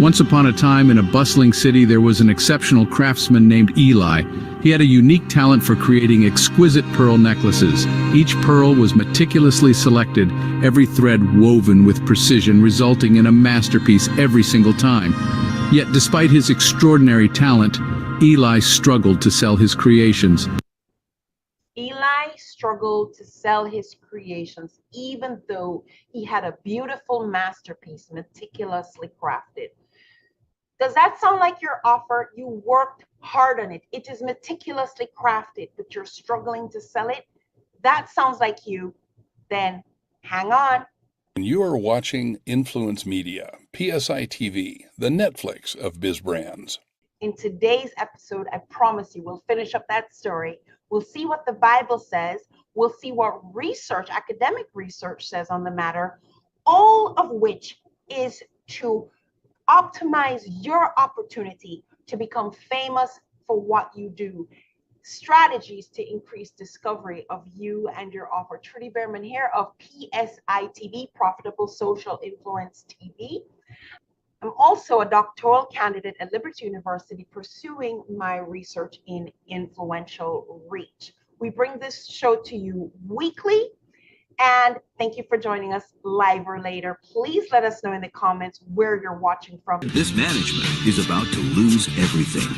Once upon a time, in a bustling city, there was an exceptional craftsman named Eli. He had a unique talent for creating exquisite pearl necklaces. Each pearl was meticulously selected, every thread woven with precision, resulting in a masterpiece every single time. Yet, despite his extraordinary talent, Eli struggled to sell his creations. Eli struggled to sell his creations, even though he had a beautiful masterpiece meticulously crafted. Does that sound like your offer? You worked hard on it. It is meticulously crafted, but you're struggling to sell it. That sounds like you. Then hang on. You are watching Influence Media, PSI TV, the Netflix of biz brands. In today's episode, I promise you, we'll finish up that story. We'll see what the Bible says. We'll see what research, academic research says on the matter, all of which is to optimize your opportunity to become famous for what you do. Strategies to increase discovery of you and your offer. Trudy Beerman here of PSI TV, Profitable Social Influence TV. I'm also a doctoral candidate at Liberty University pursuing my research in influential reach. We bring this show to you weekly, and thank you for joining us live or later. Please let us know in the comments where you're watching from. This management is about to lose everything.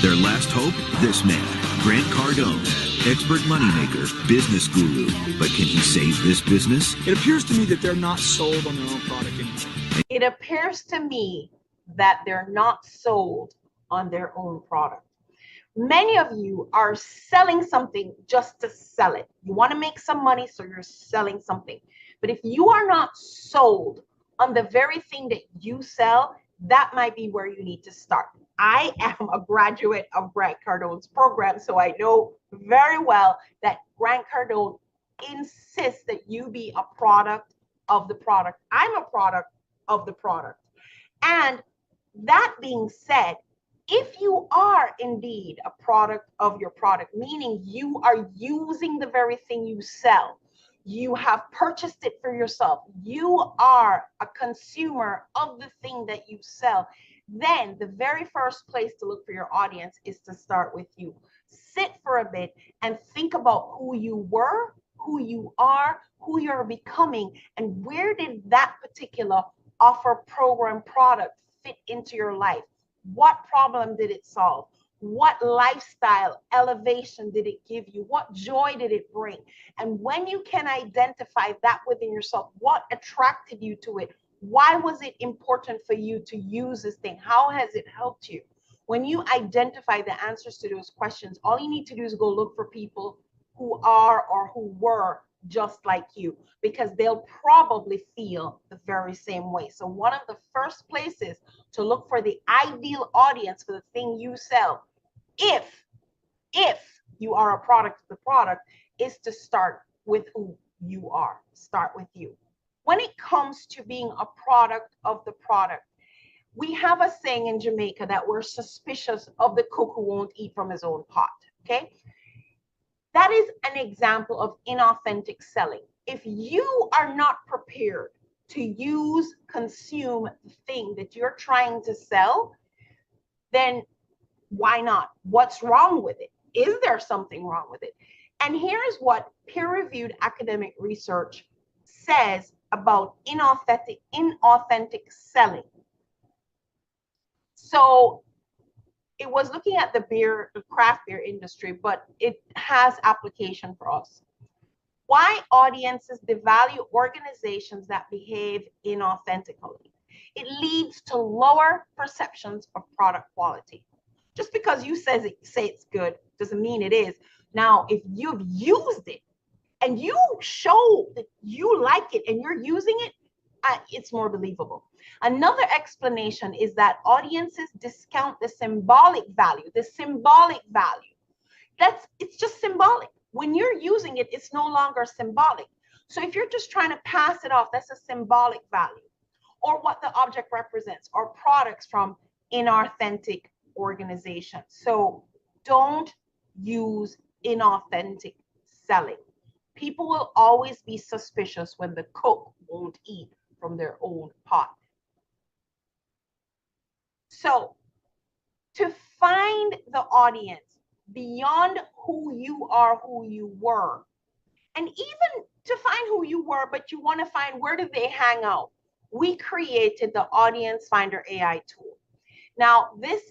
Their last hope, this man, Grant Cardone, expert moneymaker, business guru. But can he save this business? It appears to me that they're not sold on their own product anymore. It appears to me that they're not sold on their own product. Many of you are selling something just to sell it. You want to make some money, so you're selling something. But if you are not sold on the very thing that you sell, that might be where you need to start. I am a graduate of Grant Cardone's program, so I know very well that Grant Cardone insists that you be a product of the product. I'm a product of the product. And that being said, if you are indeed a product of your product, meaning you are using the very thing you sell, you have purchased it for yourself, you are a consumer of the thing that you sell, then the very first place to look for your audience is to start with you. Sit for a bit and think about who you were, who you are, who you're becoming, and where did that particular offer, program, product fit into your life? What problem did it solve? What lifestyle elevation did it give you? What joy did it bring? And when you can identify that within yourself, what attracted you to it? Why was it important for you to use this thing? How has it helped you? When you identify the answers to those questions, all you need to do is go look for people who are or who were just like you, because they'll probably feel the very same way. So one of the first places to look for the ideal audience for the thing you sell, if you are a product of the product, is to start with who you are. Start with you. When it comes to being a product of the product, we have a saying in Jamaica that we're suspicious of the cook who won't eat from his own pot, okay? That is an example of inauthentic selling. If you are not prepared to use, consume the thing that you're trying to sell, then why not? What's wrong with it? Is there something wrong with it? And here's what peer-reviewed academic research says about inauthentic selling. So it was looking at the craft beer industry, but it has application for us. Why audiences devalue organizations that behave inauthentically. It leads to lower perceptions of product quality. Just because you say it's good doesn't mean it is. Now, if you've used it and you show that you like it and you're using it, it's more believable. Another explanation is that audiences discount the symbolic value. It's just symbolic. When you're using it, it's no longer symbolic. So if you're just trying to pass it off, that's a symbolic value, or what the object represents, or products from inauthentic organizations. So don't use inauthentic selling. People will always be suspicious when the cook won't eat from their own pot. So to find the audience beyond who you are, who you were, and even to find who you were, but you want to find where do they hang out, we created the Audience Finder AI tool. Now, this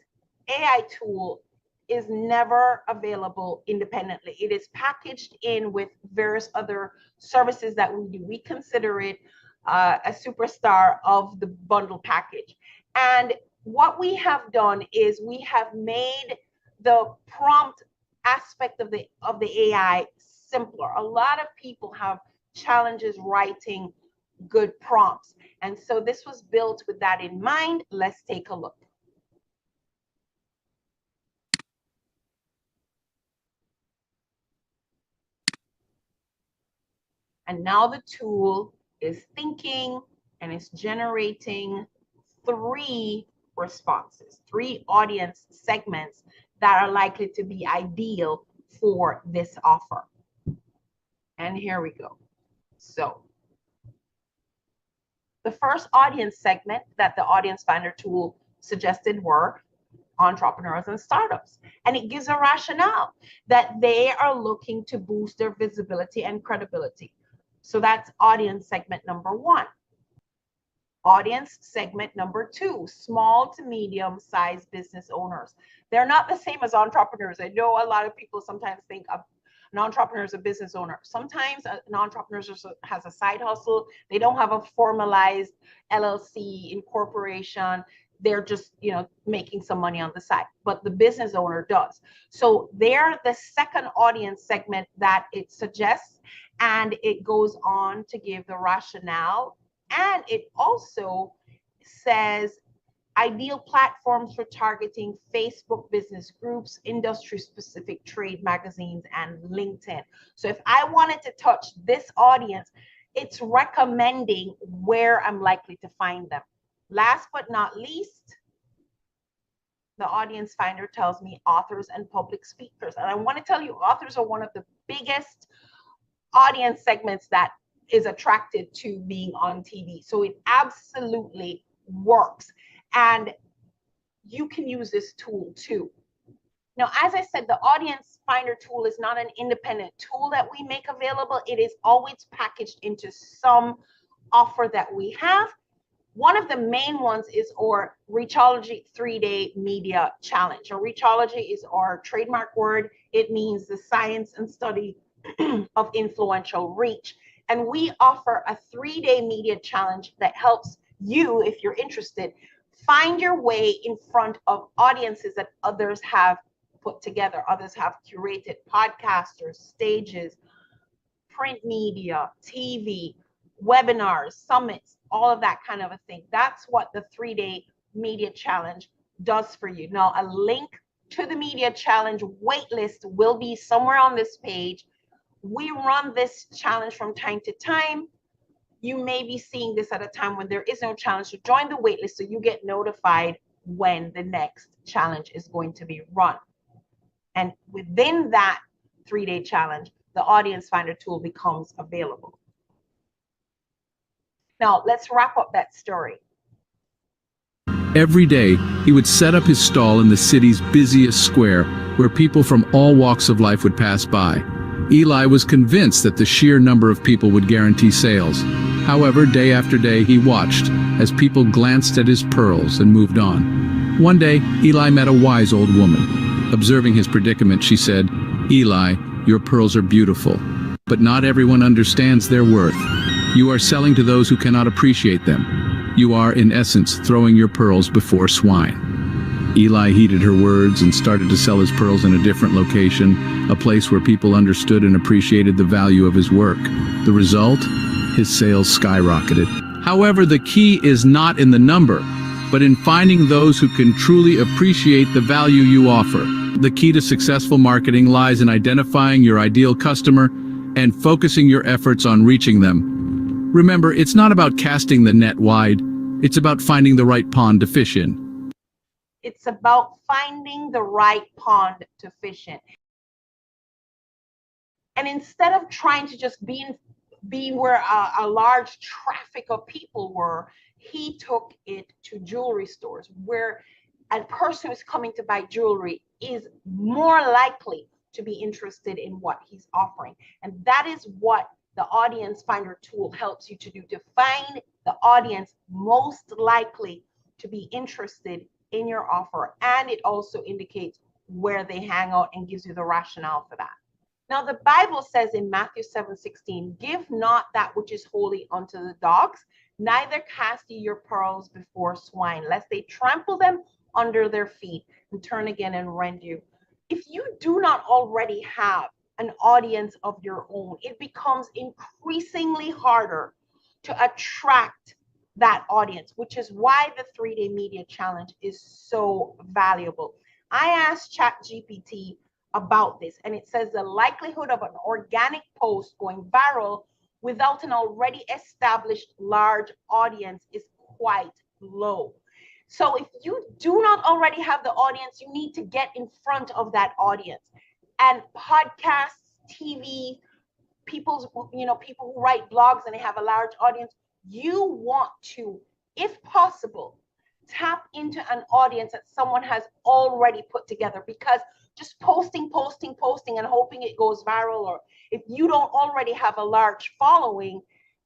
AI tool is never available independently. It is packaged in with various other services that we do. We consider it a superstar of the bundle package. And what we have done is we have made the prompt aspect of the AI simpler. A lot of people have challenges writing good prompts. And so this was built with that in mind. Let's take a look. And now the tool is thinking and it's generating 3 responses, 3 audience segments that are likely to be ideal for this offer. And here we go. So the first audience segment that the Audience Finder tool suggested were entrepreneurs and startups. And it gives a rationale that they are looking to boost their visibility and credibility. So that's audience segment number 1. Audience segment number 2, small to medium-sized business owners. They're not the same as entrepreneurs. I know a lot of people sometimes think of an entrepreneur as a business owner. Sometimes an entrepreneur has a side hustle. They don't have a formalized LLC incorporation. They're just, making some money on the side, but the business owner does. So they're the second audience segment that it suggests, and it goes on to give the rationale. And it also says ideal platforms for targeting Facebook business groups, industry-specific trade magazines, and LinkedIn. So if I wanted to touch this audience, it's recommending where I'm likely to find them. Last but not least, the Audience Finder tells me authors and public speakers. And I want to tell you, authors are one of the biggest audience segments that is attracted to being on TV. So it absolutely works. And you can use this tool too. Now, as I said, the Audience Finder tool is not an independent tool that we make available. It is always packaged into some offer that we have. One of the main ones is our Reachology 3-day media challenge. Or Reachology is our trademark word. It means the science and study of influential reach. And we offer a 3-day media challenge that helps you, if you're interested, find your way in front of audiences that others have put together. Others have curated podcasters, stages, print media, TV, webinars, summits, all of that kind of a thing. That's what the 3-day media challenge does for you. Now, a link to the media challenge waitlist will be somewhere on this page. We run this challenge from time to time. You may be seeing this at a time when there is no challenge. So join the waitlist so you get notified when the next challenge is going to be run. And within that 3-day challenge, the Audience Finder tool becomes available. Now, let's wrap up that story. Every day, he would set up his stall in the city's busiest square, where people from all walks of life would pass by. Eli was convinced that the sheer number of people would guarantee sales. However, day after day, he watched as people glanced at his pearls and moved on. One day, Eli met a wise old woman. Observing his predicament, she said, "Eli, your pearls are beautiful, but not everyone understands their worth. You are selling to those who cannot appreciate them. You are, in essence, throwing your pearls before swine." Eli heeded her words and started to sell his pearls in a different location, a place where people understood and appreciated the value of his work. The result? His sales skyrocketed. However, the key is not in the number, but in finding those who can truly appreciate the value you offer. The key to successful marketing lies in identifying your ideal customer and focusing your efforts on reaching them. Remember, it's not about casting the net wide, it's about finding the right pond to fish in. It's about finding the right pond to fish in. And instead of trying to just be where a large traffic of people were, he took it to jewelry stores where a person who's coming to buy jewelry is more likely to be interested in what he's offering. And that is what the audience finder tool helps you to do, to find the audience most likely to be interested in your offer. And it also indicates where they hang out and gives you the rationale for that. Now, the Bible says in Matthew 7:16, give not that which is holy unto the dogs, neither cast ye your pearls before swine, lest they trample them under their feet and turn again and rend you. If you do not already have an audience of your own, it becomes increasingly harder to attract that audience, which is why the 3-day media challenge is so valuable. I asked ChatGPT about this, and it says the likelihood of an organic post going viral without an already established large audience is quite low. So if you do not already have the audience, you need to get in front of that audience. And podcasts, TV, people who write blogs and they have a large audience, you want to, if possible, tap into an audience that someone has already put together, because just posting and hoping it goes viral, or if you don't already have a large following,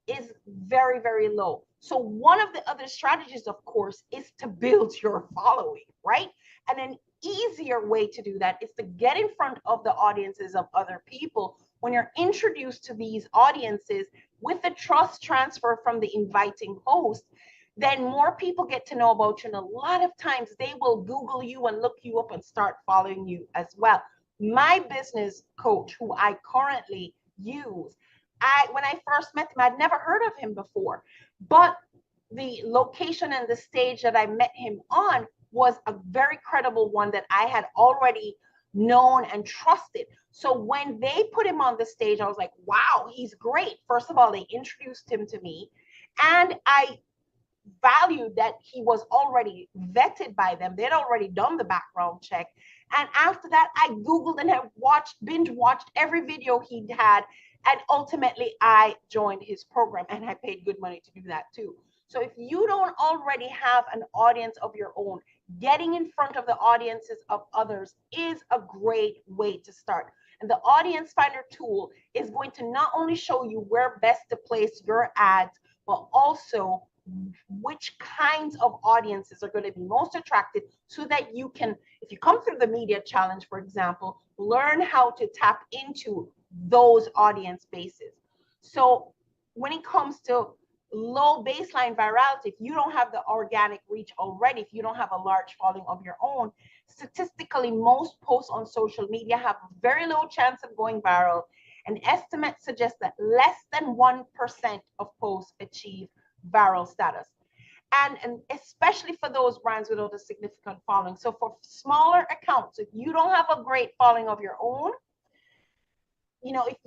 is very, very low. So one of the other strategies, of course, is to build your following, right? And an easier way to do that is to get in front of the audiences of other people. When you're introduced to these audiences with the trust transfer from the inviting host, then more people get to know about you. And a lot of times they will Google you and look you up and start following you as well. My business coach, who I currently use, when I first met him, I'd never heard of him before, but the location and the stage that I met him on was a very credible one that I had already known and trusted. So when they put him on the stage, I was like, wow, he's great. First of all, they introduced him to me, and I valued that he was already vetted by them. They'd already done the background check. And after that, I Googled and have binge watched every video he had. And ultimately, I joined his program, and I paid good money to do that too. So if you don't already have an audience of your own, getting in front of the audiences of others is a great way to start. And the audience finder tool is going to not only show you where best to place your ads, but also which kinds of audiences are going to be most attractive, so that you can, if you come through the media challenge, for example, learn how to tap into those audience bases. So when it comes to low baseline virality, if you don't have the organic reach already, if you don't have a large following of your own, statistically, most posts on social media have a very low chance of going viral. And estimates suggest that less than 1% of posts achieve viral status. And especially for those brands without a significant following. So for smaller accounts, if you don't have a great following of your own, if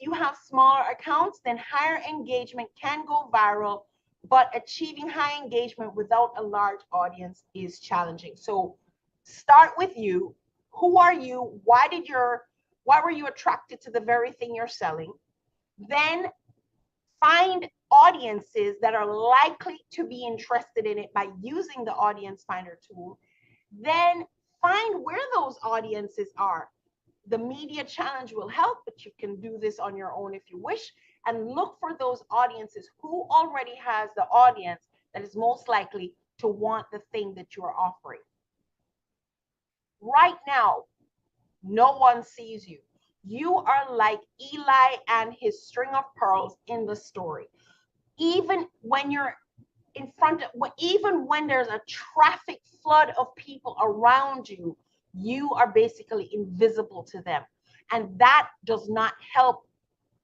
you have smaller accounts, then higher engagement can go viral, but achieving high engagement without a large audience is challenging. So start with you. Who are you? Why were you attracted to the very thing you're selling? Then find audiences that are likely to be interested in it by using the audience finder tool. Then find where those audiences are. The media challenge will help, but you can do this on your own if you wish, and look for those audiences who already has the audience that is most likely to want the thing that you are offering. Right now, no one sees you. You are like Eli and his string of pearls in the story. Even when you're in front of, even when there's a traffic flood of people around you, you are basically invisible to them. And that does not help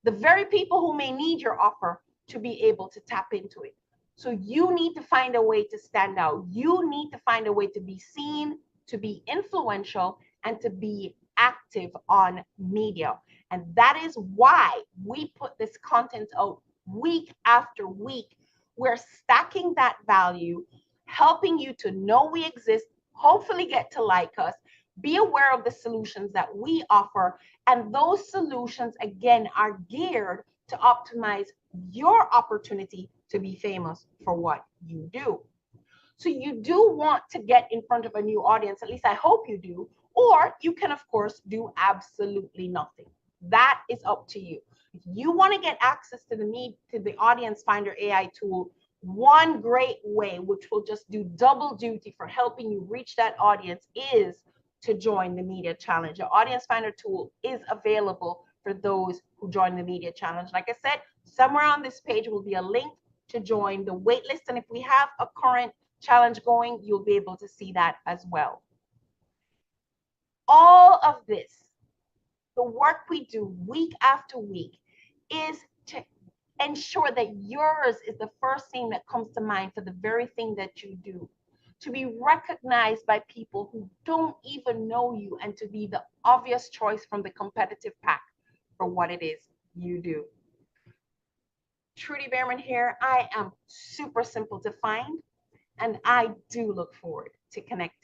the very people who may need your offer to be able to tap into it. So you need to find a way to stand out. You need to find a way to be seen, to be influential, and to be active on media. And that is why we put this content out week after week. We're stacking that value, helping you to know we exist, hopefully get to like us, be aware of the solutions that we offer. And those solutions, again, are geared to optimize your opportunity to be famous for what you do. So you do want to get in front of a new audience, at least I hope you do, or you can, of course, do absolutely nothing. That is up to you. If you want to get access to the Audience Finder AI tool, one great way, which will just do double duty for helping you reach that audience, is to join the Media Challenge. The Audience Finder tool is available for those who join the Media Challenge. Like I said, somewhere on this page will be a link to join the waitlist. And if we have a current challenge going, you'll be able to see that as well. All of this, the work we do week after week, is to ensure that yours is the first thing that comes to mind for the very thing that you do, to be recognized by people who don't even know you, and to be the obvious choice from the competitive pack for what it is you do. Trudy Beerman here. I am super simple to find, and I do look forward to connecting.